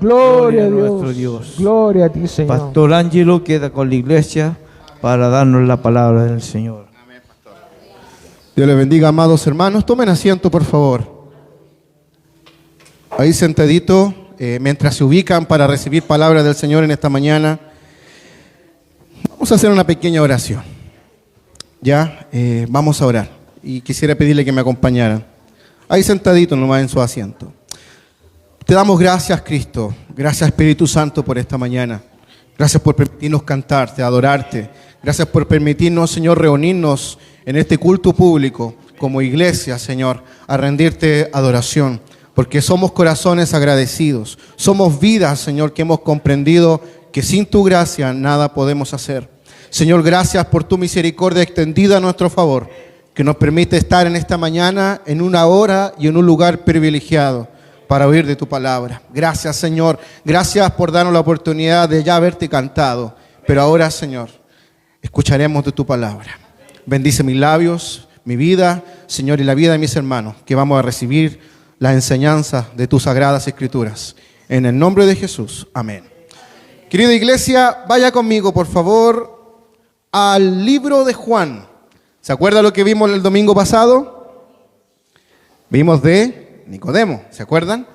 Gloria a nuestro Dios. Dios. Gloria a ti, Señor. Pastor Ángelo queda con la iglesia para darnos la palabra del Señor. Dios les bendiga, amados hermanos. Tomen asiento, por favor. Ahí sentadito, mientras se ubican para recibir palabra del Señor en esta mañana, vamos a hacer una pequeña oración. Vamos a orar. Y quisiera pedirle que me acompañaran. Ahí sentadito nomás en su asiento. Te damos gracias, Cristo. Gracias, Espíritu Santo, por esta mañana. Gracias por permitirnos cantarte, adorarte. Gracias por permitirnos, Señor, reunirnos en este culto público como iglesia, Señor, a rendirte adoración. Porque somos corazones agradecidos. Somos vidas, Señor, que hemos comprendido que sin tu gracia nada podemos hacer. Señor, gracias por tu misericordia extendida a nuestro favor, que nos permite estar en esta mañana en una hora y en un lugar privilegiado para oír de tu palabra. Gracias, Señor. Gracias por darnos la oportunidad de ya haberte cantado. Pero ahora, Señor, escucharemos de tu palabra. Bendice mis labios, mi vida, Señor, y la vida de mis hermanos, que vamos a recibir las enseñanzas de tus sagradas escrituras. En el nombre de Jesús. Amén. Querida iglesia, vaya conmigo, por favor, al libro de Juan. ¿Se acuerda lo que vimos el domingo pasado? Vimos de Nicodemo, ¿se acuerdan?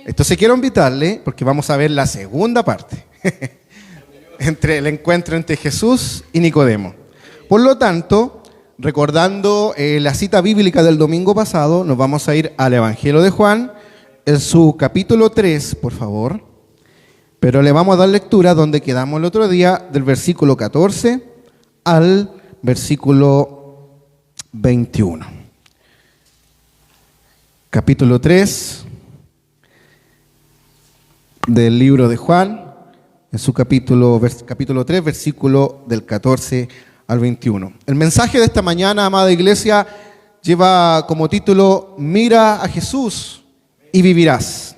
Entonces quiero invitarle, porque vamos a ver la segunda parte, entre el encuentro entre Jesús y Nicodemo. Por lo tanto, recordando la cita bíblica del domingo pasado, nos vamos a ir al Evangelio de Juan, en su capítulo 3, por favor. Pero le vamos a dar lectura donde quedamos el otro día, del versículo 14 al versículo 21. Capítulo 3 del libro de Juan, en su capítulo 3, versículo del 14 al 21. El mensaje de esta mañana, amada iglesia, lleva como título: Mira a Jesús y vivirás.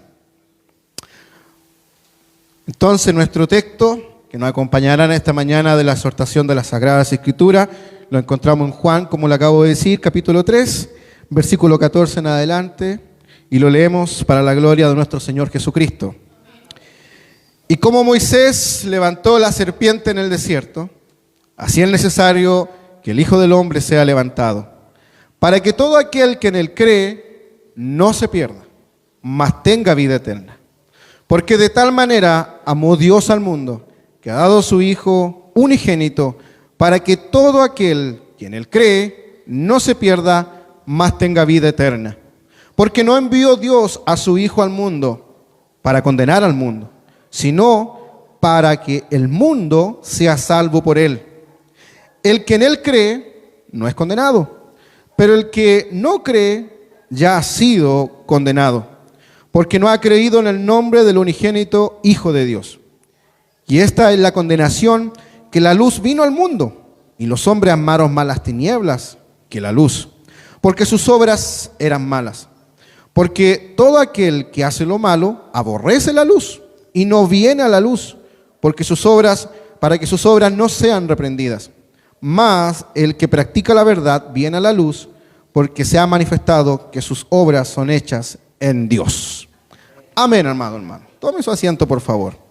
Entonces, nuestro texto que nos acompañará en esta mañana de la exhortación de las Sagradas Escrituras lo encontramos en Juan, como le acabo de decir, capítulo 3, versículo 14 en adelante, y lo leemos para la gloria de nuestro Señor Jesucristo. Y como Moisés levantó la serpiente en el desierto, así es necesario que el Hijo del Hombre sea levantado, para que todo aquel que en él cree no se pierda, mas tenga vida eterna. Porque de tal manera amó Dios al mundo, que ha dado a su Hijo unigénito, para que todo aquel que en él cree no se pierda, mas tenga vida eterna. Porque no envió Dios a su Hijo al mundo para condenar al mundo, sino para que el mundo sea salvo por él. El que en él cree no es condenado, pero el que no cree ya ha sido condenado, porque no ha creído en el nombre del unigénito Hijo de Dios. Y esta es la condenación, que la luz vino al mundo, y los hombres amaron más las tinieblas que la luz, porque sus obras eran malas. Porque todo aquel que hace lo malo aborrece la luz, y no viene a la luz, para que sus obras no sean reprendidas. Mas el que practica la verdad viene a la luz, porque se ha manifestado que sus obras son hechas en Dios. Amén, hermano. Tome su asiento, por favor.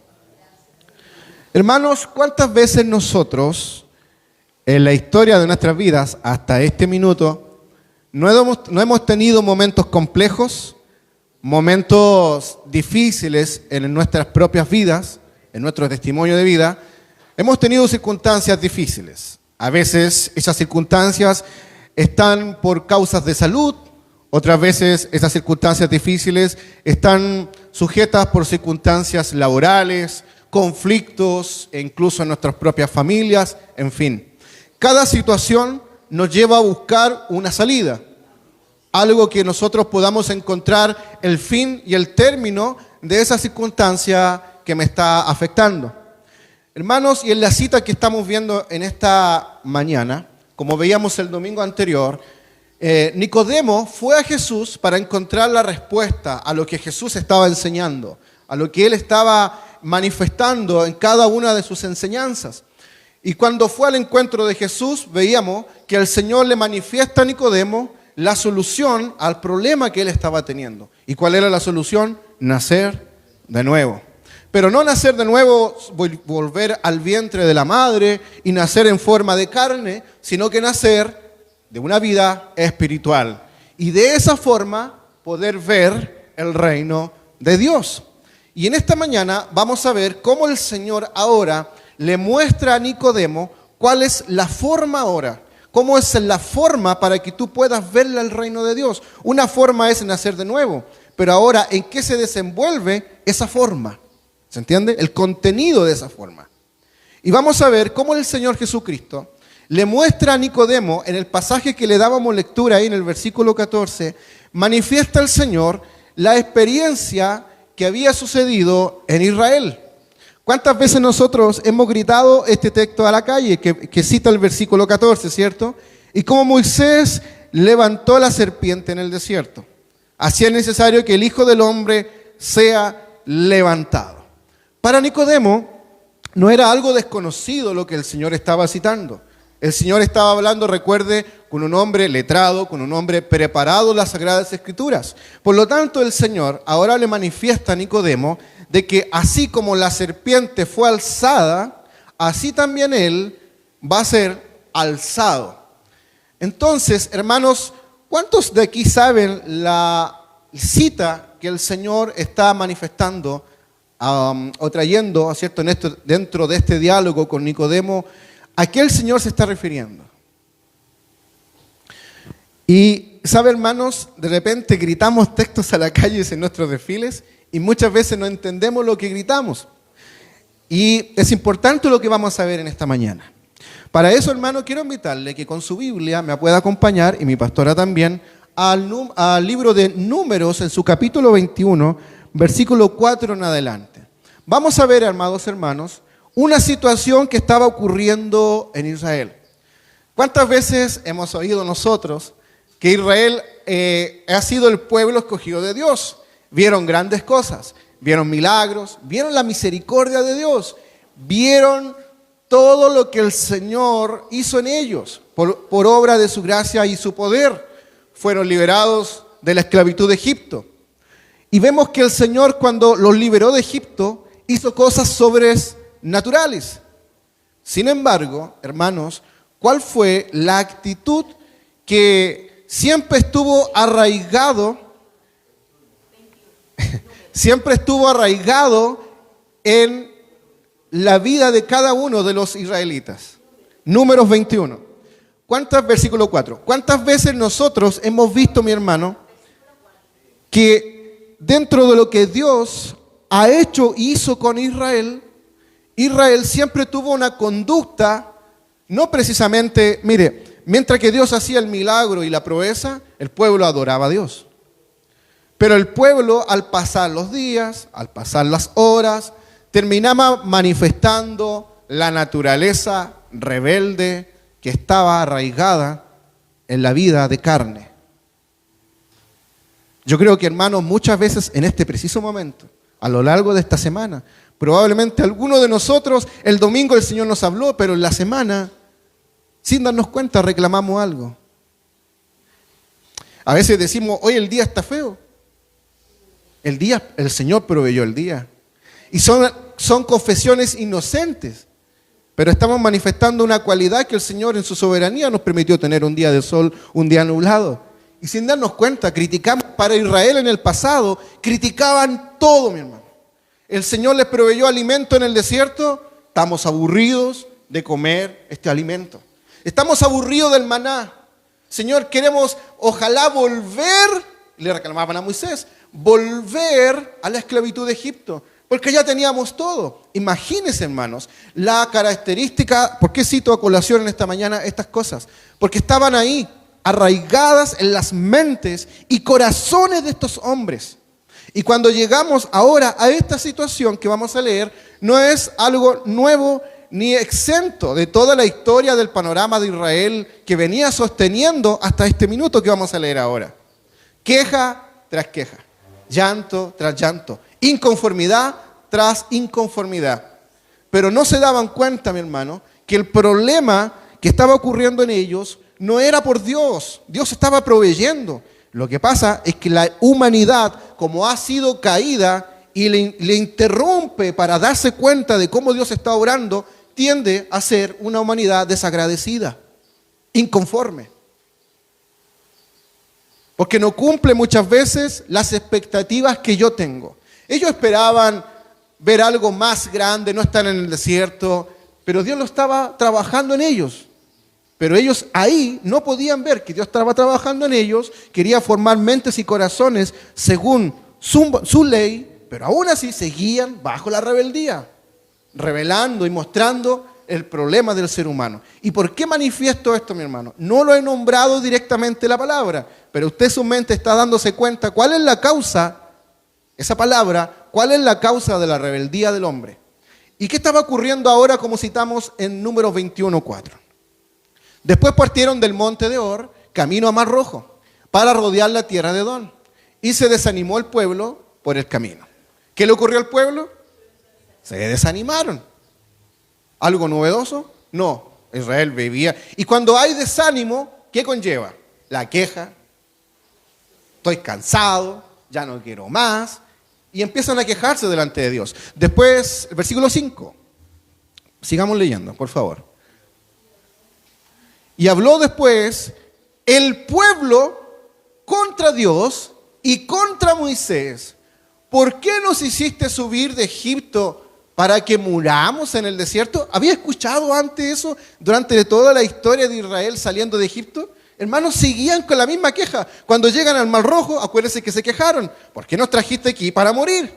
Hermanos, ¿cuántas veces nosotros, en la historia de nuestras vidas, hasta este minuto, no hemos tenido momentos complejos, momentos difíciles en nuestras propias vidas, en nuestro testimonio de vida? Hemos tenido circunstancias difíciles. A veces esas circunstancias están por causas de salud, otras veces esas circunstancias difíciles están sujetas por circunstancias laborales, conflictos, e incluso en nuestras propias familias, en fin. Cada situación nos lleva a buscar una salida, algo que nosotros podamos encontrar el fin y el término de esa circunstancia que me está afectando. Hermanos, y en la cita que estamos viendo en esta mañana, como veíamos el domingo anterior, Nicodemo fue a Jesús para encontrar la respuesta a lo que Jesús estaba enseñando, a lo que él estaba manifestando en cada una de sus enseñanzas. Y cuando fue al encuentro de Jesús, veíamos que el Señor le manifiesta a Nicodemo la solución al problema que él estaba teniendo. ¿Y cuál era la solución? Nacer de nuevo. Pero no nacer de nuevo, volver al vientre de la madre y nacer en forma de carne, sino que nacer de una vida espiritual. Y de esa forma poder ver el reino de Dios. Y en esta mañana vamos a ver cómo el Señor ahora le muestra a Nicodemo cuál es la forma ahora. Cómo es la forma para que tú puedas verle el reino de Dios. Una forma es nacer de nuevo, pero ahora ¿en qué se desenvuelve esa forma? ¿Se entiende? El contenido de esa forma. Y vamos a ver cómo el Señor Jesucristo le muestra a Nicodemo, en el pasaje que le dábamos lectura ahí en el versículo 14, manifiesta el Señor la experiencia que había sucedido en Israel. ¿Cuántas veces nosotros hemos gritado este texto a la calle que cita el versículo 14, ¿cierto? Y cómo Moisés levantó la serpiente en el desierto. Así es necesario que el Hijo del Hombre sea levantado. Para Nicodemo no era algo desconocido lo que el Señor estaba citando. El Señor estaba hablando, recuerde, con un hombre letrado, con un hombre preparado en las Sagradas Escrituras. Por lo tanto, el Señor ahora le manifiesta a Nicodemo de que así como la serpiente fue alzada, así también él va a ser alzado. Entonces, hermanos, ¿cuántos de aquí saben la cita que el Señor está manifestando o trayendo, ¿cierto? Dentro de este diálogo con Nicodemo? ¿A qué el Señor se está refiriendo? Y, ¿sabe, hermanos? De repente gritamos textos a la calle en nuestros desfiles y muchas veces no entendemos lo que gritamos. Y es importante lo que vamos a ver en esta mañana. Para eso, hermano, quiero invitarle que con su Biblia me pueda acompañar, y mi pastora también, al libro de Números, en su capítulo 21, versículo 4 en adelante. Vamos a ver, amados hermanos, una situación que estaba ocurriendo en Israel. ¿Cuántas veces hemos oído nosotros que Israel ha sido el pueblo escogido de Dios? Vieron grandes cosas, vieron milagros, vieron la misericordia de Dios, vieron todo lo que el Señor hizo en ellos por obra de su gracia y su poder. Fueron liberados de la esclavitud de Egipto. Y vemos que el Señor, cuando los liberó de Egipto, hizo cosas sobrenaturales. Sin embargo, hermanos, ¿cuál fue la actitud que siempre estuvo arraigado en la vida de cada uno de los israelitas? Números 21. Versículo 4. ¿Cuántas veces nosotros hemos visto, mi hermano, que dentro de lo que Dios ha hecho y hizo con Israel, Israel siempre tuvo una conducta, no precisamente, mire, mientras que Dios hacía el milagro y la proeza, el pueblo adoraba a Dios. Pero el pueblo, al pasar los días, al pasar las horas, terminaba manifestando la naturaleza rebelde que estaba arraigada en la vida de carne. Yo creo que, hermanos, muchas veces en este preciso momento, a lo largo de esta semana, probablemente alguno de nosotros, el domingo el Señor nos habló, pero en la semana, sin darnos cuenta, reclamamos algo. A veces decimos, hoy el día está feo. El Señor proveyó el día. Y son confesiones inocentes, pero estamos manifestando una cualidad que el Señor en su soberanía nos permitió tener: un día de sol, un día nublado. Y sin darnos cuenta, criticamos. Para Israel en el pasado, criticaban todo, mi hermano. El Señor les proveyó alimento en el desierto. Estamos aburridos de comer este alimento. Estamos aburridos del maná. Señor, queremos, ojalá volver, le reclamaban a Moisés, volver a la esclavitud de Egipto, porque ya teníamos todo. Imagínense, hermanos, la característica. ¿Por qué cito a colación en esta mañana estas cosas? Porque estaban ahí, arraigadas en las mentes y corazones de estos hombres. Y cuando llegamos ahora a esta situación que vamos a leer, no es algo nuevo ni exento de toda la historia del panorama de Israel que venía sosteniendo hasta este minuto que vamos a leer ahora. Queja tras queja, llanto tras llanto, inconformidad tras inconformidad. Pero no se daban cuenta, mi hermano, que el problema que estaba ocurriendo en ellos no era por Dios. Dios estaba proveyendo. Lo que pasa es que la humanidad, como ha sido caída, y le interrumpe para darse cuenta de cómo Dios está obrando, tiende a ser una humanidad desagradecida, inconforme. Porque no cumple muchas veces las expectativas que yo tengo. Ellos esperaban ver algo más grande, no están en el desierto, pero Dios lo estaba trabajando en ellos. Pero ellos ahí no podían ver que Dios estaba trabajando en ellos, quería formar mentes y corazones según su ley, pero aún así seguían bajo la rebeldía, revelando y mostrando el problema del ser humano. ¿Y por qué manifiesto esto, mi hermano? No lo he nombrado directamente la palabra, pero usted su mente está dándose cuenta cuál es la causa, esa palabra, cuál es la causa de la rebeldía del hombre. ¿Y qué estaba ocurriendo ahora, como citamos en Números 21:4? Después partieron del monte de Or, camino a Mar Rojo, para rodear la tierra de Edom. Y se desanimó el pueblo por el camino. ¿Qué le ocurrió al pueblo? Se desanimaron. ¿Algo novedoso? No, Israel vivía. Y cuando hay desánimo, ¿qué conlleva? La queja. Estoy cansado, ya no quiero más. Y empiezan a quejarse delante de Dios. Después, el versículo 5. Sigamos leyendo, por favor. Y habló después el pueblo contra Dios y contra Moisés. ¿Por qué nos hiciste subir de Egipto para que muramos en el desierto? ¿Había escuchado antes eso durante toda la historia de Israel saliendo de Egipto? Hermanos, seguían con la misma queja. Cuando llegan al Mar Rojo, acuérdense que se quejaron. ¿Por qué nos trajiste aquí para morir?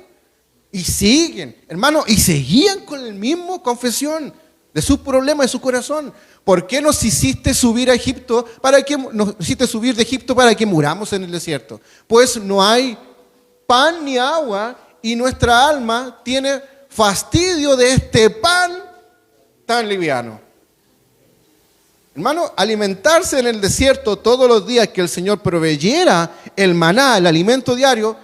Y siguen, hermanos, y seguían con la misma confesión de sus problemas, de su corazón. ¿Por qué nos hiciste subir a Egipto? Nos hiciste subir de Egipto para que muramos en el desierto. Pues no hay pan ni agua y nuestra alma tiene fastidio de este pan tan liviano. Hermano, alimentarse en el desierto todos los días, que el Señor proveyera el maná, el alimento diario,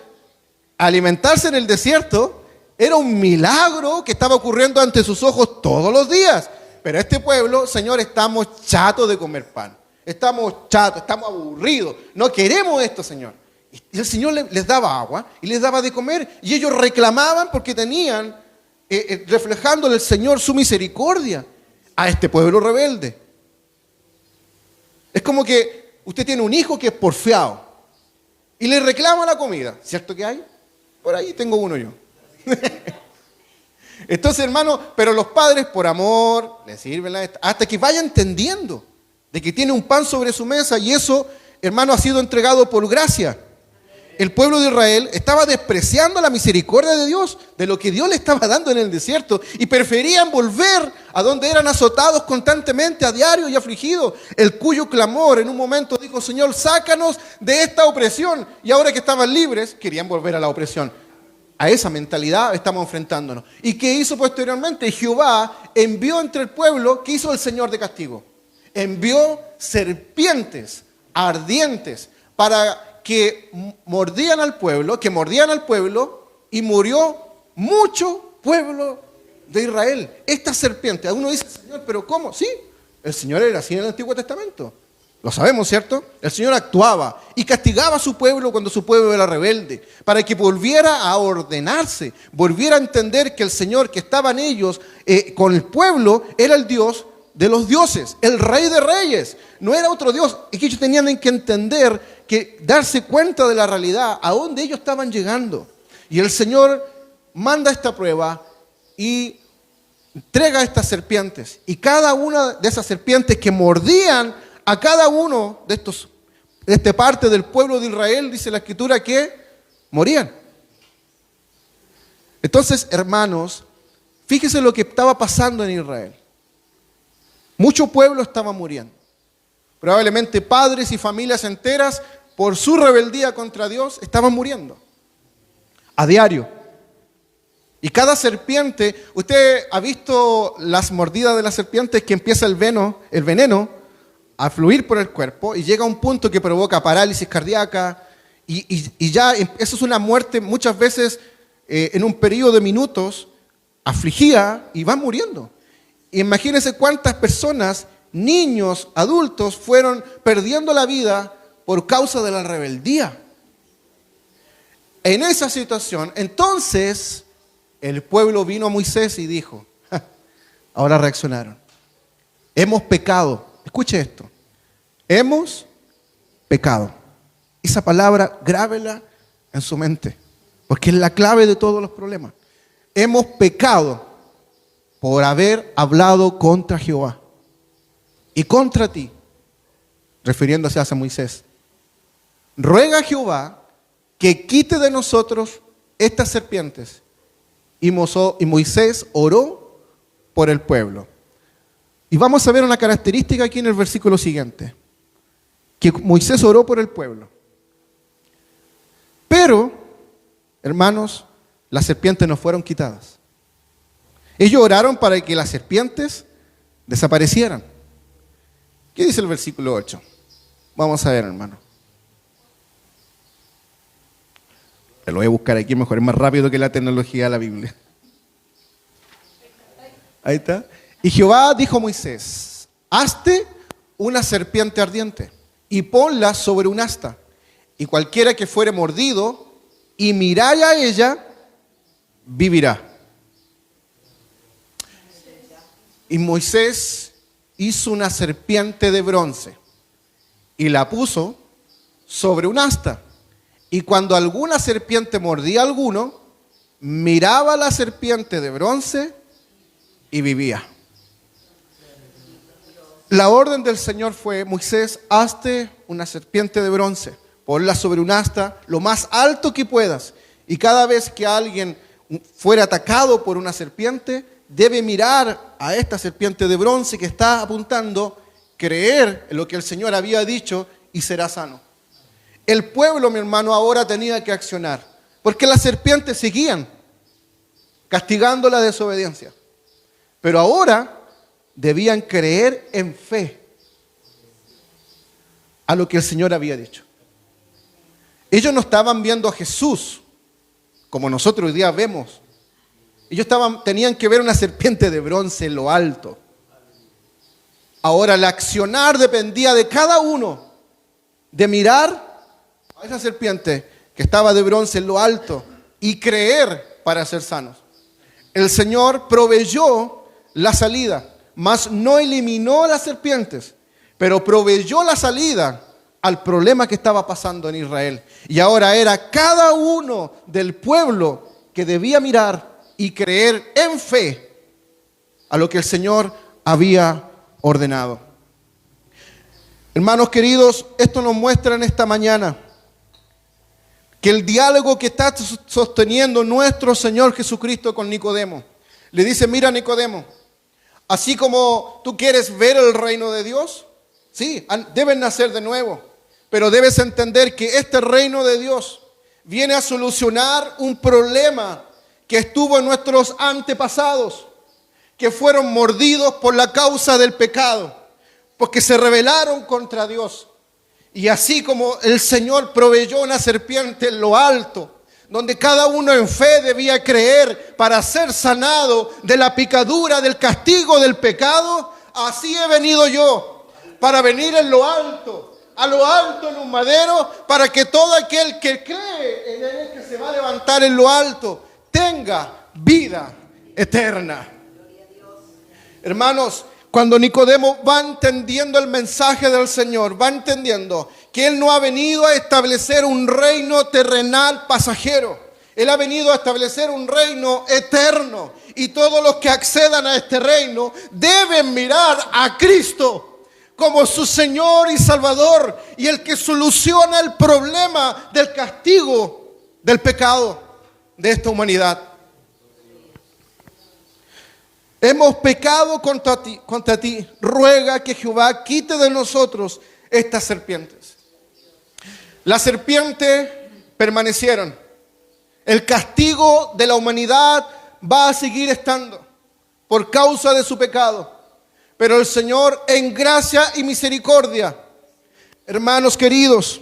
alimentarse en el desierto era un milagro que estaba ocurriendo ante sus ojos todos los días. Pero este pueblo, Señor, estamos chatos de comer pan. Estamos chatos, estamos aburridos. No queremos esto, Señor. Y el Señor les daba agua y les daba de comer. Y ellos reclamaban porque tenían, reflejándole al Señor su misericordia a este pueblo rebelde. Es como que usted tiene un hijo que es porfiado y le reclama la comida. ¿Cierto que hay? Por ahí tengo uno yo. Entonces, hermano, pero los padres por amor le sirven hasta que vaya entendiendo de que tiene un pan sobre su mesa y eso, hermano, ha sido entregado por gracia. El pueblo de Israel estaba despreciando la misericordia de Dios, de lo que Dios le estaba dando en el desierto, y preferían volver a donde eran azotados constantemente a diario y afligidos, el cuyo clamor en un momento dijo: Señor, sácanos de esta opresión. Y ahora que estaban libres, querían volver a la opresión. A esa mentalidad estamos enfrentándonos. ¿Y qué hizo posteriormente? Jehová envió entre el pueblo, ¿qué hizo el Señor de castigo? Envió serpientes ardientes para que mordían al pueblo, y murió mucho pueblo de Israel. Esta serpiente, uno dice: Señor, ¿pero cómo? Sí, el Señor era así en el Antiguo Testamento. Lo sabemos, ¿cierto? El Señor actuaba y castigaba a su pueblo cuando su pueblo era rebelde, para que volviera a ordenarse, volviera a entender que el Señor que estaba en ellos, con el pueblo, era el Dios de los dioses, el Rey de Reyes. No era otro Dios. Es que ellos tenían que entender, que darse cuenta de la realidad, a dónde ellos estaban llegando. Y el Señor manda esta prueba y entrega estas serpientes. Y cada una de esas serpientes que mordían a cada uno de esta parte del pueblo de Israel, dice la Escritura, que morían. Entonces, hermanos, fíjese lo que estaba pasando en Israel. Mucho pueblo estaba muriendo. Probablemente padres y familias enteras, por su rebeldía contra Dios, estaban muriendo a diario. Y cada serpiente, usted ha visto las mordidas de las serpientes, que empieza el veneno a fluir por el cuerpo y llega a un punto que provoca parálisis cardíaca y ya eso es una muerte muchas veces en un periodo de minutos, afligida, y van muriendo. Imagínense cuántas personas, niños, adultos, fueron perdiendo la vida por causa de la rebeldía. En esa situación, entonces, el pueblo vino a Moisés y dijo, ahora reaccionaron, hemos pecado. Escuche esto, hemos pecado. Esa palabra, grábela en su mente, porque es la clave de todos los problemas. Hemos pecado por haber hablado contra Jehová y contra ti, refiriéndose a Moisés. Ruega a Jehová que quite de nosotros estas serpientes. Y Moisés oró por el pueblo. Y vamos a ver una característica aquí en el versículo siguiente, que Moisés oró por el pueblo. Pero, hermanos, las serpientes no fueron quitadas. Ellos oraron para que las serpientes desaparecieran. ¿Qué dice el versículo 8? Vamos a ver, hermano. Lo voy a buscar aquí mejor, es más rápido que la tecnología de la Biblia. Ahí está. Y Jehová dijo a Moisés, hazte una serpiente ardiente y ponla sobre un asta, y cualquiera que fuere mordido y mirare a ella, vivirá. Y Moisés hizo una serpiente de bronce y la puso sobre un asta. Y cuando alguna serpiente mordía a alguno, miraba a la serpiente de bronce y vivía. La orden del Señor fue, Moisés, hazte una serpiente de bronce, ponla sobre un asta lo más alto que puedas. Y cada vez que alguien fuera atacado por una serpiente, debe mirar a esta serpiente de bronce que está apuntando, creer en lo que el Señor había dicho y será sano. El pueblo, mi hermano, ahora tenía que accionar, porque las serpientes seguían castigando la desobediencia. Pero ahora debían creer en fe a lo que el Señor había dicho. Ellos no estaban viendo a Jesús como nosotros hoy día vemos. Ellos tenían que ver una serpiente de bronce en lo alto. Ahora el accionar dependía de cada uno, de mirar a esa serpiente que estaba de bronce en lo alto y creer para ser sanos. El Señor proveyó la salida, mas no eliminó las serpientes, pero proveyó la salida al problema que estaba pasando en Israel. Y ahora era cada uno del pueblo que debía mirar y creer en fe a lo que el Señor había ordenado. Hermanos queridos, esto nos muestra en esta mañana que el diálogo que está sosteniendo nuestro Señor Jesucristo con Nicodemo, le dice, mira Nicodemo, así como tú quieres ver el reino de Dios, sí, debes nacer de nuevo, pero debes entender que este reino de Dios viene a solucionar un problema que estuvo en nuestros antepasados, que fueron mordidos por la causa del pecado, porque se rebelaron contra Dios. Y así como el Señor proveyó una serpiente en lo alto, donde cada uno en fe debía creer para ser sanado de la picadura, del castigo del pecado, así he venido yo, para venir en lo alto, a lo alto en un madero, para que todo aquel que cree en Él, que se va a levantar en lo alto, tenga vida eterna. Hermanos, cuando Nicodemo va entendiendo el mensaje del Señor, va entendiendo que Él no ha venido a establecer un reino terrenal pasajero. Él ha venido a establecer un reino eterno. Y todos los que accedan a este reino deben mirar a Cristo como su Señor y Salvador y el que soluciona el problema del castigo del pecado de esta humanidad. Hemos pecado contra ti. Ruega que Jehová quite de nosotros estas serpientes. Las serpientes permanecieron. El castigo de la humanidad va a seguir estando por causa de su pecado. Pero el Señor, en gracia y misericordia, hermanos queridos,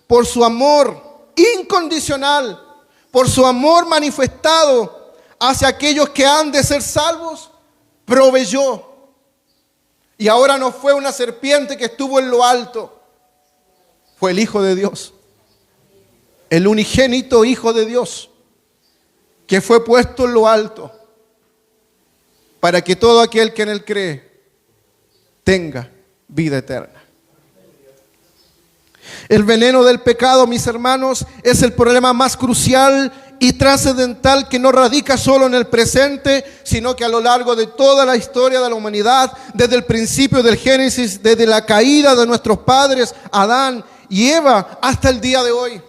por su amor incondicional, por su amor manifestado hacia aquellos que han de ser salvos, proveyó. Y ahora no fue una serpiente que estuvo en lo alto, fue el Hijo de Dios. el unigénito Hijo de Dios, que fue puesto en lo alto, para que todo aquel que en Él cree tenga vida eterna. El veneno del pecado, mis hermanos, es el problema más crucial y trascendental que no radica solo en el presente, sino que a lo largo de toda la historia de la humanidad, desde el principio del Génesis, desde la caída de nuestros padres, Adán y Eva, hasta el día de hoy,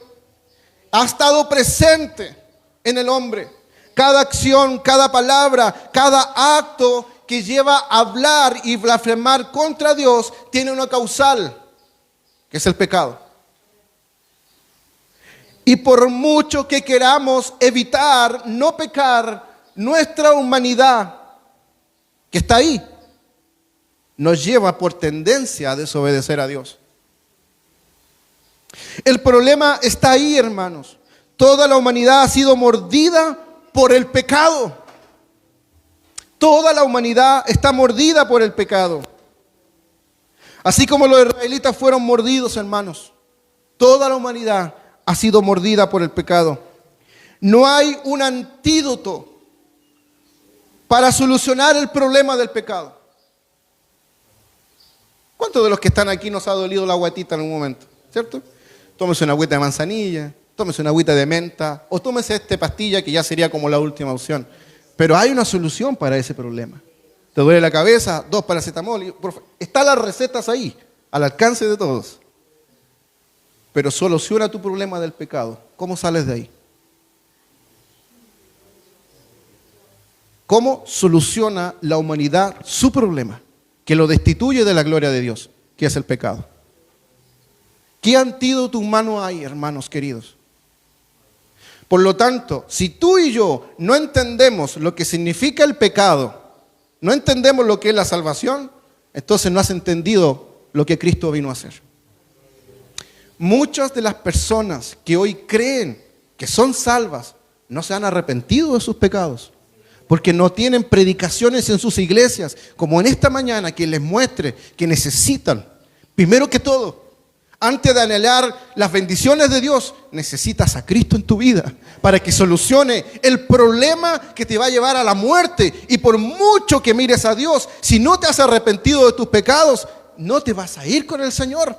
ha estado presente en el hombre. Cada acción, cada palabra, cada acto que lleva a hablar y blasfemar contra Dios tiene una causal, que es el pecado. Y por mucho que queramos evitar no pecar, nuestra humanidad, que está ahí, nos lleva por tendencia a desobedecer a Dios. El problema está ahí, hermanos. Toda la humanidad ha sido mordida por el pecado. Toda la humanidad está mordida por el pecado. Así como los israelitas fueron mordidos, hermanos, toda la humanidad ha sido mordida por el pecado. No hay un antídoto para solucionar el problema del pecado. ¿Cuántos de los que están aquí nos ha dolido la guatita en un momento? ¿Cierto? Tómese una agüita de manzanilla, tómese una agüita de menta o tómese esta pastilla que ya sería como la última opción. Pero hay una solución para ese problema. ¿Te duele la cabeza? 2 paracetamol. Están las recetas ahí, al alcance de todos. Pero soluciona tu problema del pecado. ¿Cómo sales de ahí? ¿Cómo soluciona la humanidad su problema? Que lo destituye de la gloria de Dios, que es el pecado. ¿Qué antídoto humano hay, hermanos queridos? Por lo tanto, si tú y yo no entendemos lo que significa el pecado, no entendemos lo que es la salvación, entonces no has entendido lo que Cristo vino a hacer. Muchas de las personas que hoy creen que son salvas no se han arrepentido de sus pecados, porque no tienen predicaciones en sus iglesias, como en esta mañana, que les muestre que necesitan, primero que todo, antes de anhelar las bendiciones de Dios, necesitas a Cristo en tu vida para que solucione el problema que te va a llevar a la muerte. Y por mucho que mires a Dios, si no te has arrepentido de tus pecados, no te vas a ir con el Señor,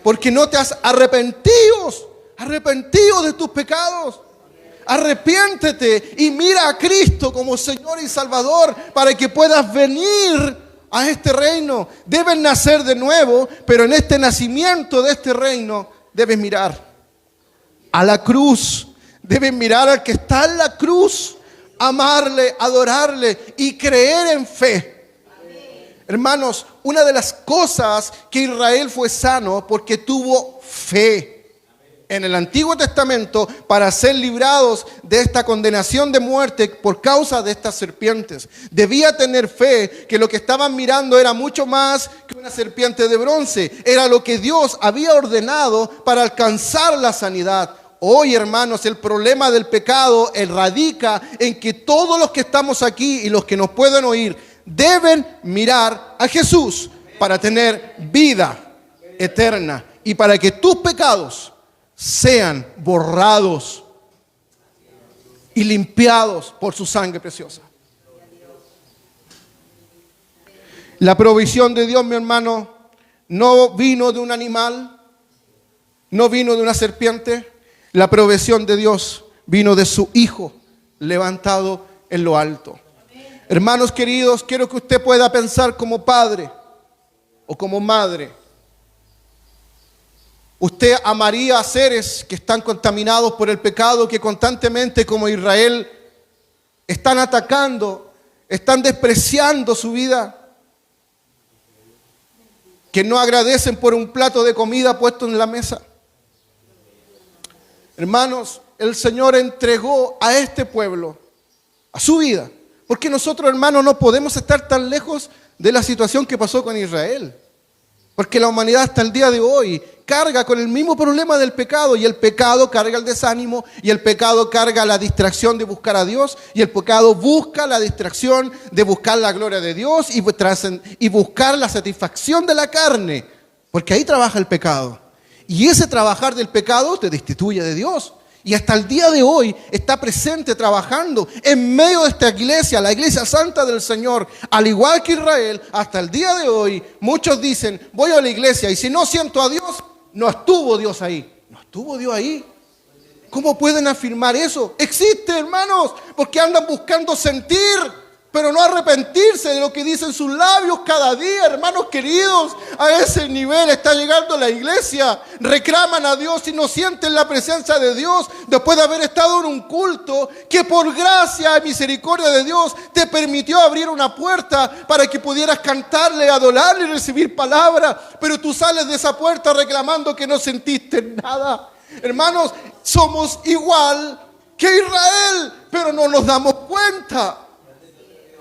porque no te has arrepentido de tus pecados. Arrepiéntete y mira a Cristo como Señor y Salvador para que puedas venir a este reino. Debes nacer de nuevo, pero en este nacimiento de este reino debes mirar a la cruz, debes mirar al que está en la cruz, amarle, adorarle y creer en fe. Amén. Hermanos, una de las cosas que Israel fue sano porque tuvo fe en el Antiguo Testamento para ser librados de esta condenación de muerte por causa de estas serpientes. Debía tener fe que lo que estaban mirando era mucho más que una serpiente de bronce. Era lo que Dios había ordenado para alcanzar la sanidad. Hoy, hermanos, el problema del pecado radica en que todos los que estamos aquí y los que nos pueden oír deben mirar a Jesús para tener vida eterna y para que tus pecados sean borrados y limpiados por su sangre preciosa. La provisión de Dios, mi hermano, no vino de un animal, no vino de una serpiente. La provisión de Dios vino de su Hijo levantado en lo alto. Hermanos queridos, quiero que usted pueda pensar como padre o como madre. Usted amaría a seres que están contaminados por el pecado, que constantemente, como Israel, están atacando, están despreciando su vida, que no agradecen por un plato de comida puesto en la mesa. Hermanos, el Señor entregó a este pueblo, a su vida, porque nosotros, hermanos, no podemos estar tan lejos de la situación que pasó con Israel. Porque la humanidad hasta el día de hoy carga con el mismo problema del pecado, y el pecado carga el desánimo, y el pecado carga la distracción de buscar a Dios, y el pecado busca la distracción de buscar la gloria de Dios y buscar la satisfacción de la carne, porque ahí trabaja el pecado. Y ese trabajar del pecado te destituye de Dios. Y hasta el día de hoy está presente trabajando en medio de esta iglesia, la iglesia santa del Señor. Al igual que Israel, hasta el día de hoy, muchos dicen, voy a la iglesia y si no siento a Dios, no estuvo Dios ahí. No estuvo Dios ahí. ¿Cómo pueden afirmar eso? Existe, hermanos, porque andan buscando sentir, pero no arrepentirse de lo que dicen sus labios cada día, hermanos queridos. A ese nivel está llegando la iglesia. Reclaman a Dios y no sienten la presencia de Dios después de haber estado en un culto que por gracia y misericordia de Dios te permitió abrir una puerta para que pudieras cantarle, adorarle y recibir palabra. Pero tú sales de esa puerta reclamando que no sentiste nada. Hermanos, somos igual que Israel, pero no nos damos cuenta.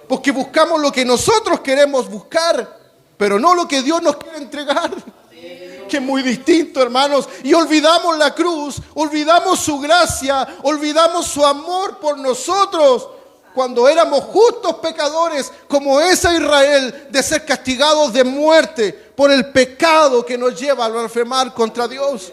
Porque buscamos lo que nosotros queremos buscar, pero no lo que Dios nos quiere entregar. Que es muy distinto, hermanos. Y olvidamos la cruz, olvidamos su gracia, olvidamos su amor por nosotros. Cuando éramos justos pecadores, como ese Israel, de ser castigados de muerte por el pecado que nos lleva a blasfemar contra Dios.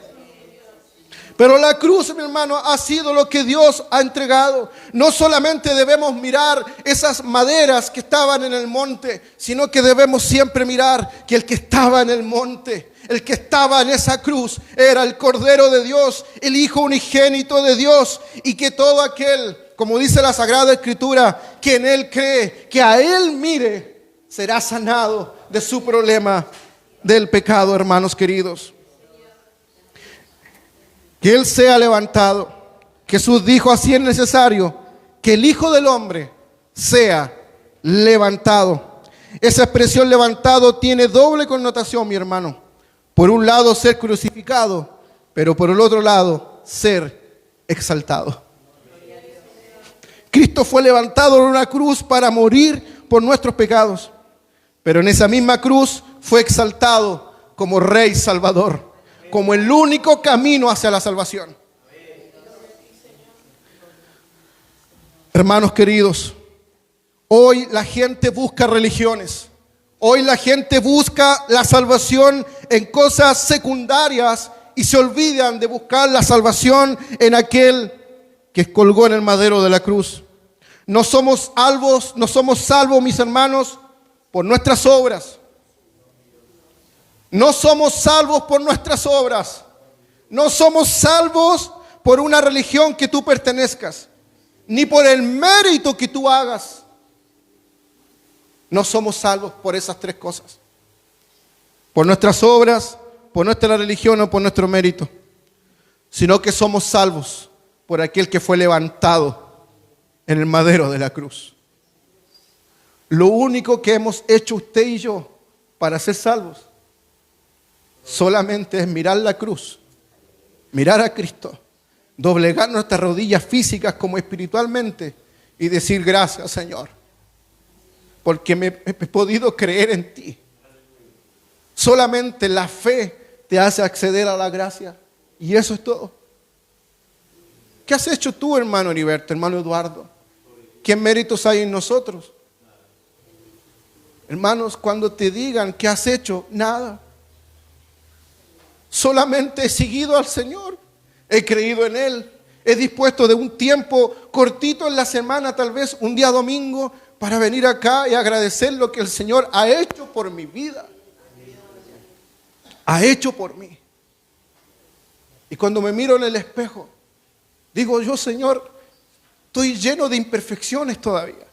Pero la cruz, mi hermano, ha sido lo que Dios ha entregado. No solamente debemos mirar esas maderas que estaban en el monte, sino que debemos siempre mirar que el que estaba en el monte, el que estaba en esa cruz, era el Cordero de Dios, el Hijo unigénito de Dios, y que todo aquel, como dice la Sagrada Escritura, que en Él cree, que a Él mire, será sanado de su problema del pecado, hermanos queridos. Que Él sea levantado. Jesús dijo, así es necesario que el Hijo del Hombre sea levantado. Esa expresión levantado tiene doble connotación, mi hermano. Por un lado, ser crucificado, pero por el otro lado, ser exaltado. Cristo fue levantado en una cruz para morir por nuestros pecados, pero en esa misma cruz fue exaltado como Rey Salvador, como el único camino hacia la salvación. Hermanos queridos, hoy la gente busca religiones. Hoy la gente busca la salvación en cosas secundarias y se olvidan de buscar la salvación en aquel que colgó en el madero de la cruz. No somos salvos, mis hermanos, por nuestras obras. No somos salvos por nuestras obras. No somos salvos por una religión que tú pertenezcas, ni por el mérito que tú hagas. No somos salvos por esas tres cosas. Por nuestras obras, por nuestra religión o por nuestro mérito. Sino que somos salvos por aquel que fue levantado en el madero de la cruz. Lo único que hemos hecho usted y yo para ser salvos solamente es mirar la cruz, mirar a Cristo, doblegar nuestras rodillas físicas como espiritualmente y decir gracias, Señor, porque me he podido creer en ti. Solamente la fe te hace acceder a la gracia y eso es todo. ¿Qué has hecho tú, hermano Heriberto, hermano Eduardo? ¿Qué méritos hay en nosotros? Hermanos, cuando te digan qué has hecho, nada. Solamente he seguido al Señor, he creído en Él, he dispuesto de un tiempo cortito en la semana, tal vez un día domingo, para venir acá y agradecer lo que el Señor ha hecho por mi vida. Ha hecho por mí. Y cuando me miro en el espejo, digo yo, Señor, estoy lleno de imperfecciones todavía.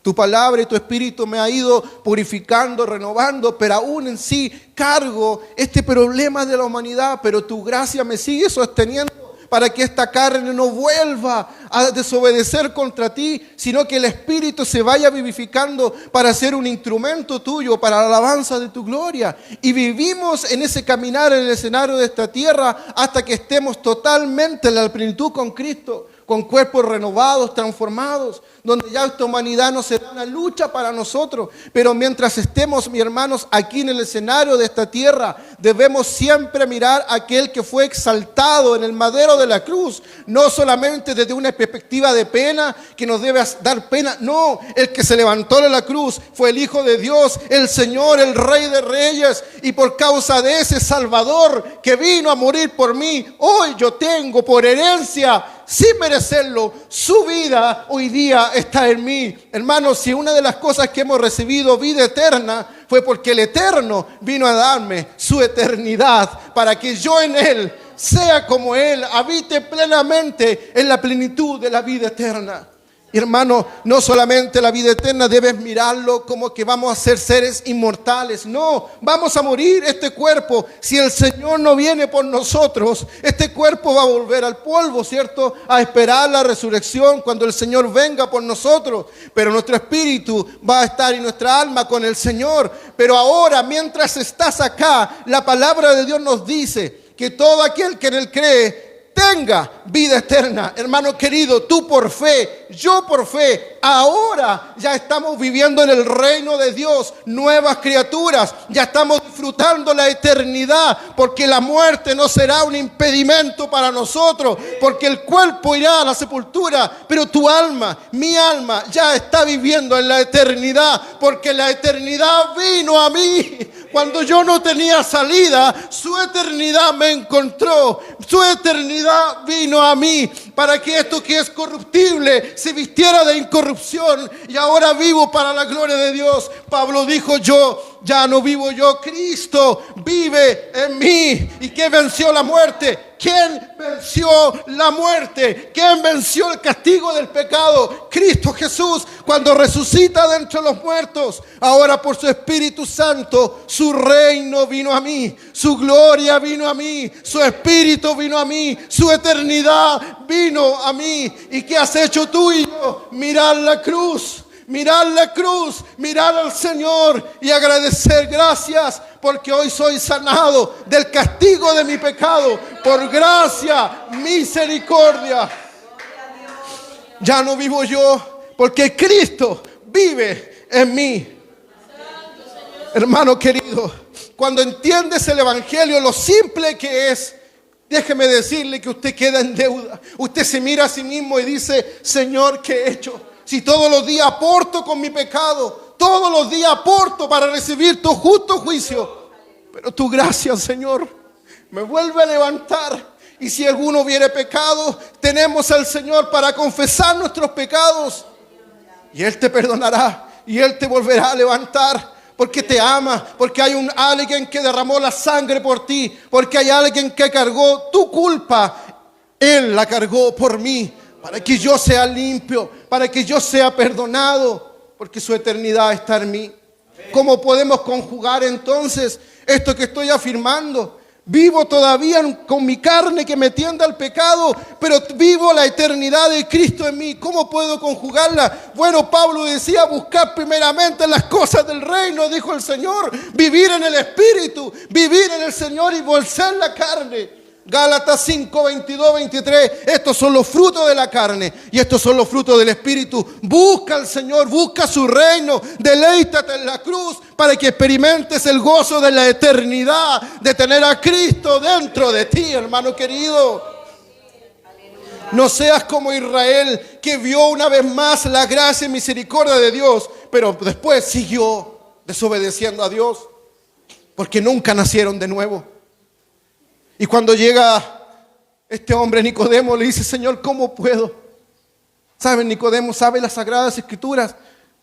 Tu palabra y tu espíritu me ha ido purificando, renovando, pero aún en sí cargo este problema de la humanidad, pero tu gracia me sigue sosteniendo para que esta carne no vuelva a desobedecer contra ti, sino que el espíritu se vaya vivificando para ser un instrumento tuyo, para la alabanza de tu gloria. Y vivimos en ese caminar en el escenario de esta tierra hasta que estemos totalmente en la plenitud con Cristo. con cuerpos renovados, transformados, donde ya esta humanidad no será una lucha para nosotros. Pero mientras estemos, mis hermanos, aquí en el escenario de esta tierra, debemos siempre mirar a aquel que fue exaltado en el madero de la cruz, no solamente desde una perspectiva de pena, que nos debe dar pena, no, el que se levantó de la cruz fue el Hijo de Dios, el Señor, el Rey de Reyes, y por causa de ese Salvador que vino a morir por mí, hoy yo tengo por herencia, sin merecerlo, su vida hoy día está en mí. Hermanos, si una de las cosas que hemos recibido vida eterna fue porque el Eterno vino a darme su eternidad para que yo en Él sea como Él, habite plenamente en la plenitud de la vida eterna. Y hermano, no solamente la vida eterna debes mirarlo como que vamos a ser seres inmortales. No, vamos a morir este cuerpo. Si el Señor no viene por nosotros, este cuerpo va a volver al polvo, ¿cierto? A esperar la resurrección cuando el Señor venga por nosotros. Pero nuestro espíritu va a estar y nuestra alma con el Señor. Pero ahora, mientras estás acá, la palabra de Dios nos dice que todo aquel que en Él cree tenga vida eterna. Hermano querido, tú por fe, yo por fe, ahora ya estamos viviendo en el reino de Dios, nuevas criaturas, ya estamos disfrutando la eternidad, porque la muerte no será un impedimento para nosotros, porque el cuerpo irá a la sepultura, pero tu alma, mi alma, ya está viviendo en la eternidad, porque la eternidad vino a mí. Cuando yo no tenía salida, su eternidad me encontró, su eternidad vino a mí, para que esto que es corruptible se vistiera de incorrupción, y ahora vivo para la gloria de Dios. Pablo dijo, ya no vivo yo, Cristo vive en mí. ¿Y quién venció la muerte? ¿Quién venció la muerte? ¿Quién venció el castigo del pecado? Cristo Jesús, cuando resucita de entre los muertos. Ahora por su Espíritu Santo, su reino vino a mí, su gloria vino a mí, su Espíritu vino a mí, su eternidad vino a mí. ¿Y qué has hecho tú y yo? Mirar la cruz. Mirar la cruz, mirar al Señor y agradecer gracias porque hoy soy sanado del castigo de mi pecado. Por gracia, misericordia. Ya no vivo yo porque Cristo vive en mí. Hermano querido, cuando entiendes el Evangelio, lo simple que es, déjeme decirle que usted queda en deuda. Usted se mira a sí mismo y dice, Señor, ¿qué he hecho? Si todos los días aporto con mi pecado, todos los días aporto para recibir tu justo juicio, pero tu gracia, Señor, me vuelve a levantar. Y si alguno hubiere pecado, tenemos al Señor para confesar nuestros pecados, y Él te perdonará, y Él te volverá a levantar, porque te ama, porque hay alguien que derramó la sangre por ti, porque hay alguien que cargó tu culpa. Él la cargó por mí, para que yo sea limpio, para que yo sea perdonado, porque su eternidad está en mí. ¿Cómo podemos conjugar entonces esto que estoy afirmando? Vivo todavía con mi carne que me tiende al pecado, pero vivo la eternidad de Cristo en mí. ¿Cómo puedo conjugarla? Bueno, Pablo decía, buscar primeramente las cosas del reino, dijo el Señor. Vivir en el Espíritu, vivir en el Señor y vencer la carne. Gálatas 5, 22, 23. Estos son los frutos de la carne y estos son los frutos del Espíritu. Busca al Señor, busca su reino, deleítate en la cruz para que experimentes el gozo de la eternidad, de tener a Cristo dentro de ti, hermano querido. No seas como Israel, que vio una vez más la gracia y misericordia de Dios, pero después siguió desobedeciendo a Dios, porque nunca nacieron de nuevo. Y cuando llega este hombre Nicodemo, le dice, Señor, ¿cómo puedo? ¿Saben? Nicodemo sabe las Sagradas Escrituras,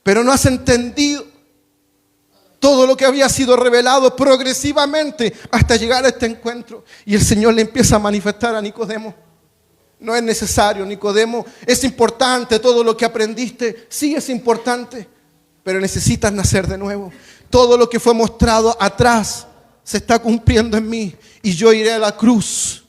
pero no has entendido todo lo que había sido revelado progresivamente hasta llegar a este encuentro. Y el Señor le empieza a manifestar a Nicodemo. No es necesario, Nicodemo, es importante todo lo que aprendiste, sí es importante, pero necesitas nacer de nuevo. Todo lo que fue mostrado atrás se está cumpliendo en mí, y yo iré a la cruz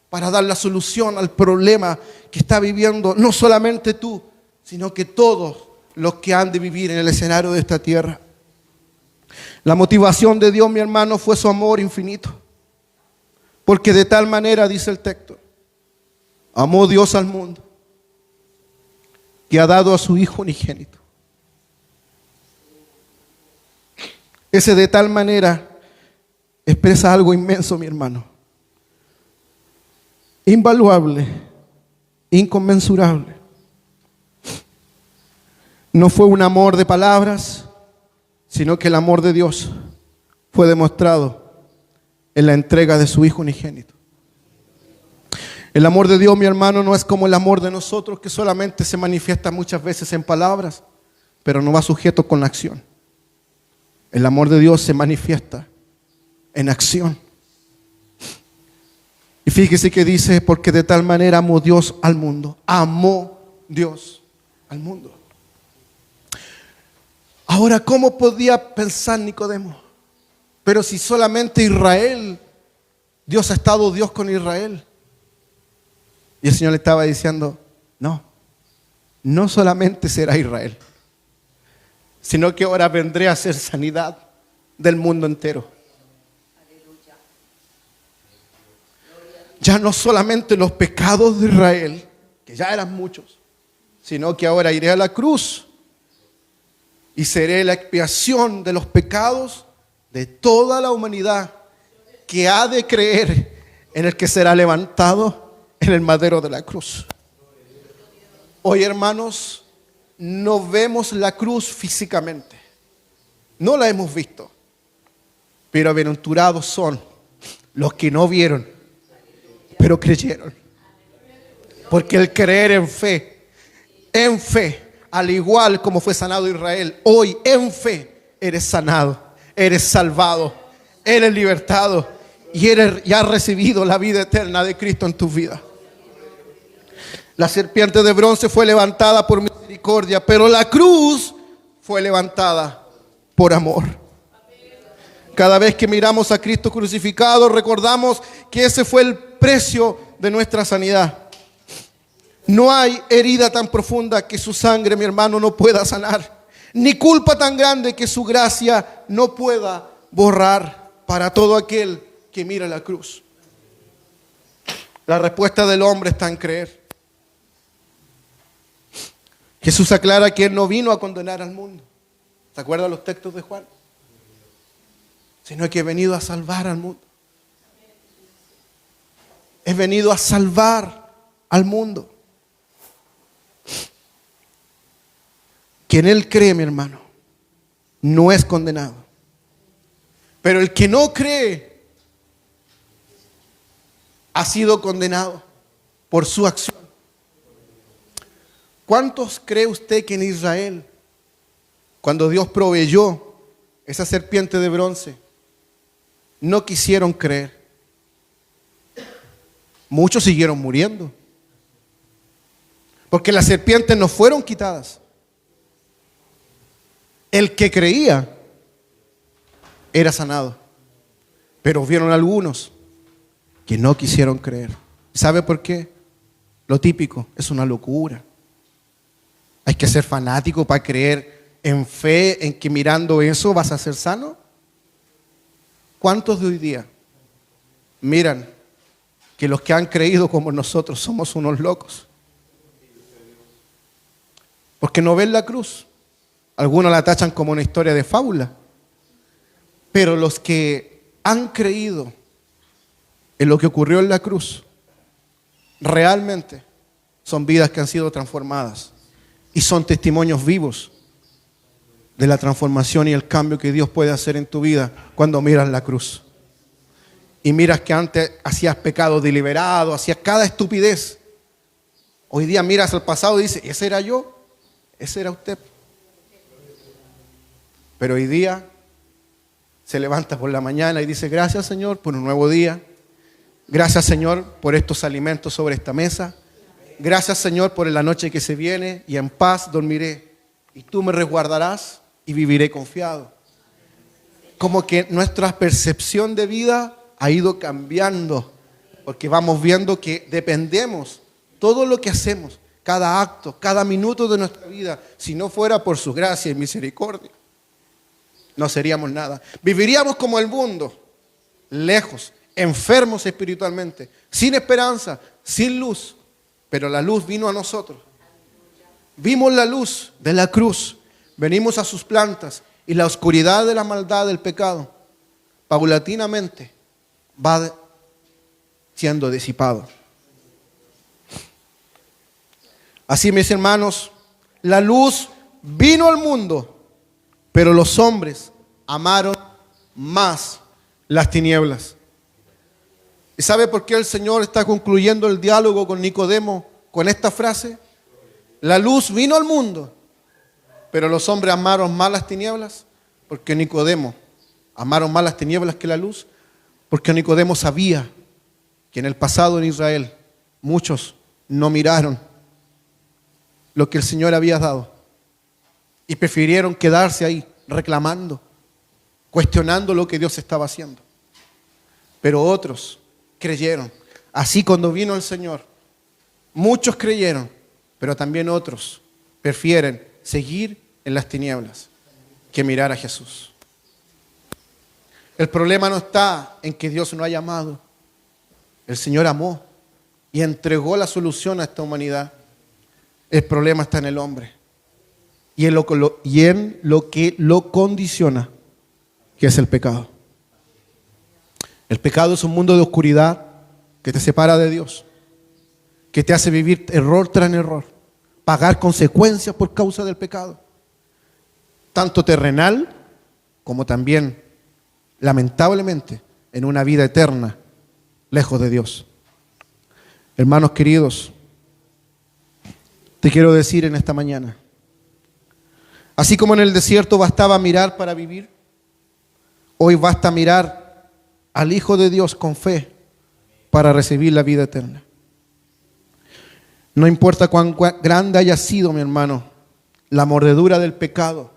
para dar la solución al problema que está viviendo no solamente tú, sino que todos los que han de vivir en el escenario de esta tierra. La motivación de Dios, mi hermano, fue su amor infinito, porque de tal manera, dice el texto, amó Dios al mundo, que ha dado a su Hijo unigénito. Ese de tal manera expresa algo inmenso, mi hermano. Invaluable, inconmensurable. No fue un amor de palabras, sino que el amor de Dios fue demostrado en la entrega de su Hijo unigénito. El amor de Dios, mi hermano, no es como el amor de nosotros, que solamente se manifiesta muchas veces en palabras, pero no va sujeto con la acción. El amor de Dios se manifiesta en acción. Y fíjese que dice, porque de tal manera amó Dios al mundo. Amó Dios al mundo. Ahora, ¿cómo podía pensar Nicodemo? Pero si solamente Israel, Dios ha estado Dios con Israel. Y el Señor le estaba diciendo, no solamente será Israel, sino que ahora vendré a hacer sanidad del mundo entero. Ya no solamente los pecados de Israel, que ya eran muchos, sino que ahora iré a la cruz y seré la expiación de los pecados de toda la humanidad que ha de creer en el que será levantado en el madero de la cruz. Hoy, hermanos, no vemos la cruz físicamente. No la hemos visto. Pero bienaventurados son los que no vieron, pero creyeron. Porque el creer en fe, al igual como fue sanado Israel, hoy en fe eres sanado, eres salvado, eres libertado y has recibido la vida eterna de Cristo en tu vida. La serpiente de bronce fue levantada por misericordia, pero la cruz fue levantada por amor. Cada vez que miramos a Cristo crucificado, recordamos que ese fue el precio de nuestra sanidad. No hay herida tan profunda que su sangre, mi hermano, no pueda sanar, ni culpa tan grande que su gracia no pueda borrar para todo aquel que mira la cruz. La respuesta del hombre está en creer. Jesús aclara que Él no vino a condenar al mundo. ¿Se acuerdan los textos de Juan? Sino que he venido a salvar al mundo. He venido a salvar al mundo. Quien Él cree, mi hermano, no es condenado. Pero el que no cree ha sido condenado por su acción. ¿Cuántos cree usted que en Israel, cuando Dios proveyó esa serpiente de bronce, no quisieron creer? Muchos siguieron muriendo. Porque las serpientes no fueron quitadas. El que creía era sanado. Pero vieron algunos que no quisieron creer. ¿Sabe por qué? Lo típico, es una locura. Hay que ser fanático para creer en fe, en que mirando eso vas a ser sano. ¿Cuántos de hoy día miran que los que han creído como nosotros somos unos locos? Porque no ven la cruz. Algunos la tachan como una historia de fábula. Pero los que han creído en lo que ocurrió en la cruz, realmente son vidas que han sido transformadas. Y son testimonios vivos de la transformación y el cambio que Dios puede hacer en tu vida cuando miras la cruz. Y miras que antes hacías pecado deliberado, hacías cada estupidez. Hoy día miras al pasado y dices, ese era yo, ese era usted. Pero hoy día se levanta por la mañana y dice, gracias Señor por un nuevo día. Gracias Señor por estos alimentos sobre esta mesa. Gracias Señor por la noche que se viene y en paz dormiré. Y tú me resguardarás y viviré confiado. Como que nuestra percepción de vida ha ido cambiando. Porque vamos viendo que dependemos todo lo que hacemos, cada acto, cada minuto de nuestra vida, si no fuera por su gracia y misericordia, no seríamos nada. Viviríamos como el mundo, lejos, enfermos espiritualmente, sin esperanza, sin luz. Pero la luz vino a nosotros Vimos la luz de la cruz, venimos a sus plantas y la oscuridad de la maldad del pecado paulatinamente va siendo disipado. Así, mis hermanos, la luz vino al mundo, pero los hombres amaron más las tinieblas. ¿Y sabe por qué el Señor está concluyendo el diálogo con Nicodemo con esta frase? La luz vino al mundo, pero los hombres amaron más las tinieblas. Porque Nicodemo amaron más las tinieblas que la luz. Porque Nicodemo sabía que en el pasado en Israel muchos no miraron lo que el Señor había dado y prefirieron quedarse ahí reclamando, cuestionando lo que Dios estaba haciendo. Pero otros creyeron. Así, cuando vino el Señor, muchos creyeron, pero también otros prefieren seguir en las tinieblas que mirar a Jesús. El problema no está en que Dios no haya amado. El Señor amó y entregó la solución a esta humanidad. El problema está en el hombre y en lo que lo condiciona, que es el pecado. El pecado es un mundo de oscuridad que te separa de Dios, que te hace vivir error tras error, pagar consecuencias por causa del pecado, tanto terrenal como también, lamentablemente, en una vida eterna lejos de Dios. Hermanos queridos, te quiero decir en esta mañana, así como en el desierto bastaba mirar para vivir, hoy basta mirar al Hijo de Dios con fe para recibir la vida eterna. No importa cuán grande haya sido, mi hermano, la mordedura del pecado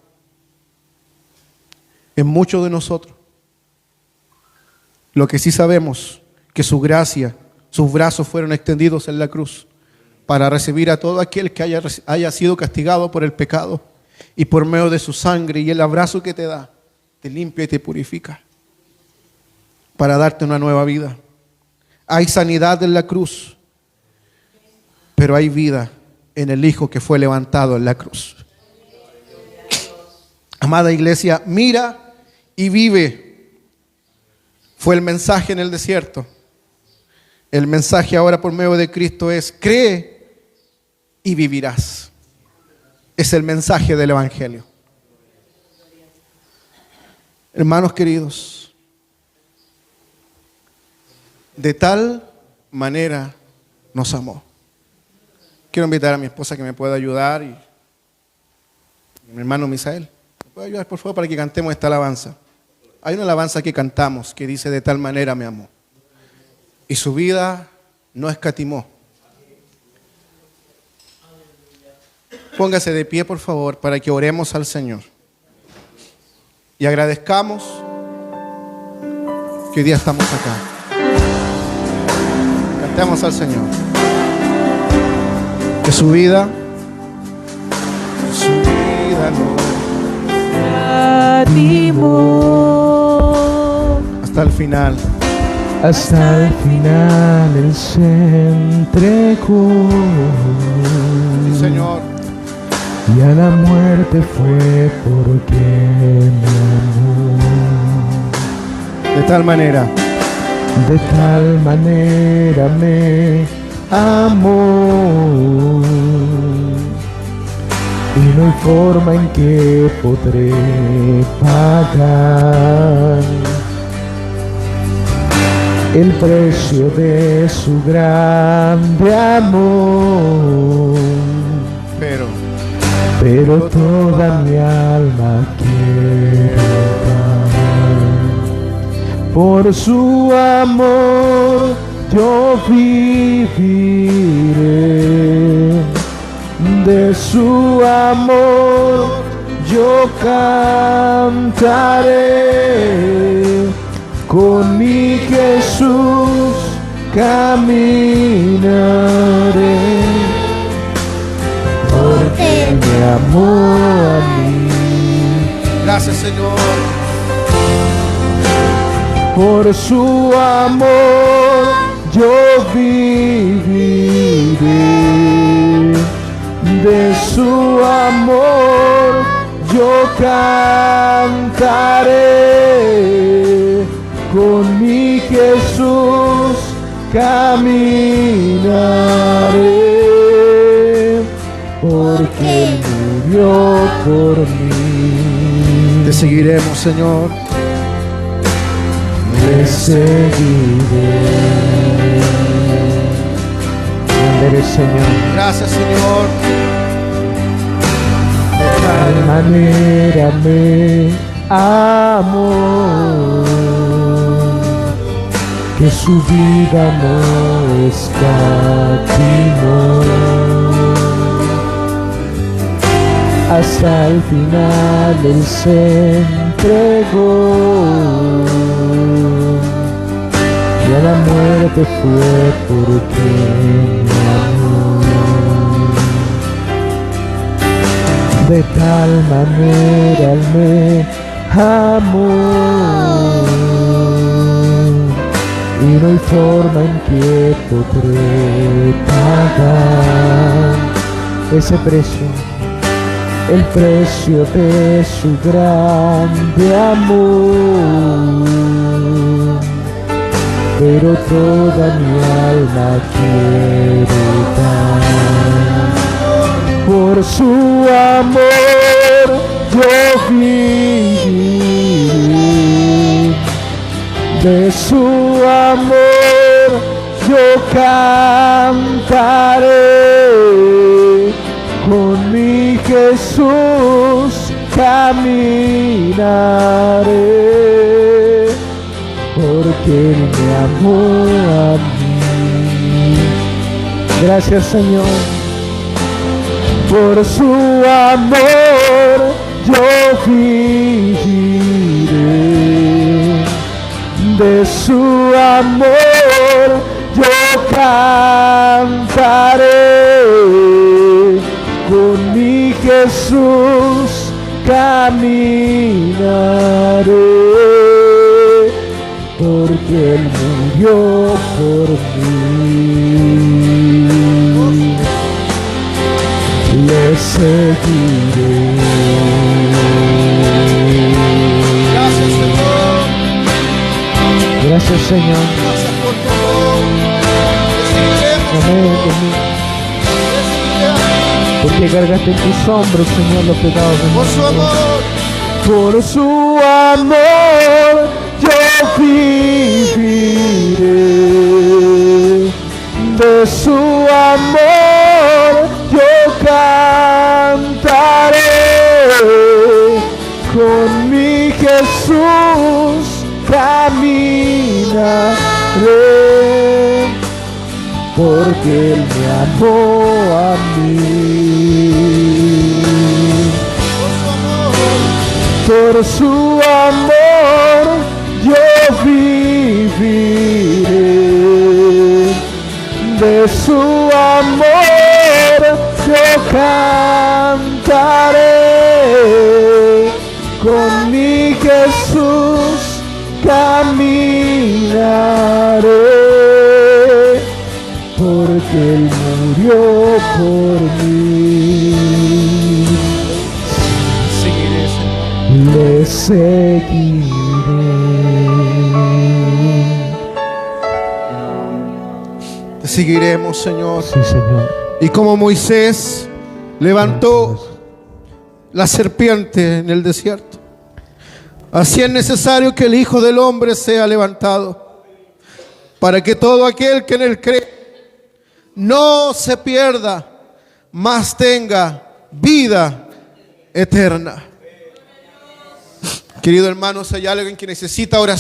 en muchos de nosotros. Lo que sí sabemos, que su gracia, sus brazos fueron extendidos en la cruz para recibir a todo aquel que haya sido castigado por el pecado, y por medio de su sangre y el abrazo que te da, te limpia y te purifica para darte una nueva vida. Hay sanidad en la cruz, pero hay vida en el Hijo que fue levantado en la cruz. Amada iglesia, mira y vive. Fue el mensaje en el desierto. El mensaje ahora por medio de Cristo es: cree y vivirás. Es el mensaje del Evangelio. Hermanos queridos, de tal manera nos amó. Quiero invitar a mi esposa que me pueda ayudar y mi hermano Misael. ¿Me puede ayudar, por favor, para que cantemos esta alabanza? Hay una alabanza que cantamos que dice: de tal manera me amó y su vida no escatimó. Póngase de pie, por favor, para que oremos al Señor y agradezcamos que hoy día estamos acá. Cantemos al Señor. Que su vida no Escatimó. hasta el final. Hasta el final Él se entregó. Sí, Señor. Y a la muerte fue porque me amó. De tal manera me amó. Y no hay forma en que podré pagar el precio de su grande amor. Pero toda mi alma quiero dar. Por su amor yo viviré. De su amor yo cantaré. Con mi Jesús caminaré. Porque me amó a mí. Gracias, Señor. Por su amor yo viviré. de su amor yo cantaré, con mi Jesús caminaré, porque Él murió por mí. Te seguiremos, Señor. Le seguiré. Grande Señor. Gracias, Señor. De tal manera me amó, que su vida no escatimó, hasta el final Él se entregó, y a la muerte fue porque me amó. De tal manera Él me amó, y no hay forma en que podré pagar ese precio, el precio de su grande amor. Pero toda mi alma quiero dar, por su amor yo viviré, de su amor yo cantaré, con mi Jesús caminaré, porque Él me amó a mí. Gracias, Señor. Por su amor yo viviré, de su amor yo cantaré, con mi Jesús caminaré, porque Él murió por mí. Le seguiré. Gracias, Señor. Gracias, Señor. Gracias por tu amor. Te seguiremos, Amén. Señor. Te seguiremos. Porque cargaste en tus hombros, Señor, los pecados de Por su amor. Por su amor yo viviré, de su amor yo cantaré, con mi Jesús caminaré, porque Él me amó a mí. Por su amor yo viviré, de su amor yo cantaré, con mi Jesús caminaré, porque Él murió por mí. Seguiré, Señor. Le seguiré. Te seguiremos, Señor. Sí, Señor. Y como Moisés levantó la serpiente en el desierto, así es necesario que el Hijo del Hombre sea levantado, para que todo aquel que en él cree no se pierda, mas tenga vida eterna. Querido hermano, si hay alguien que necesita oración,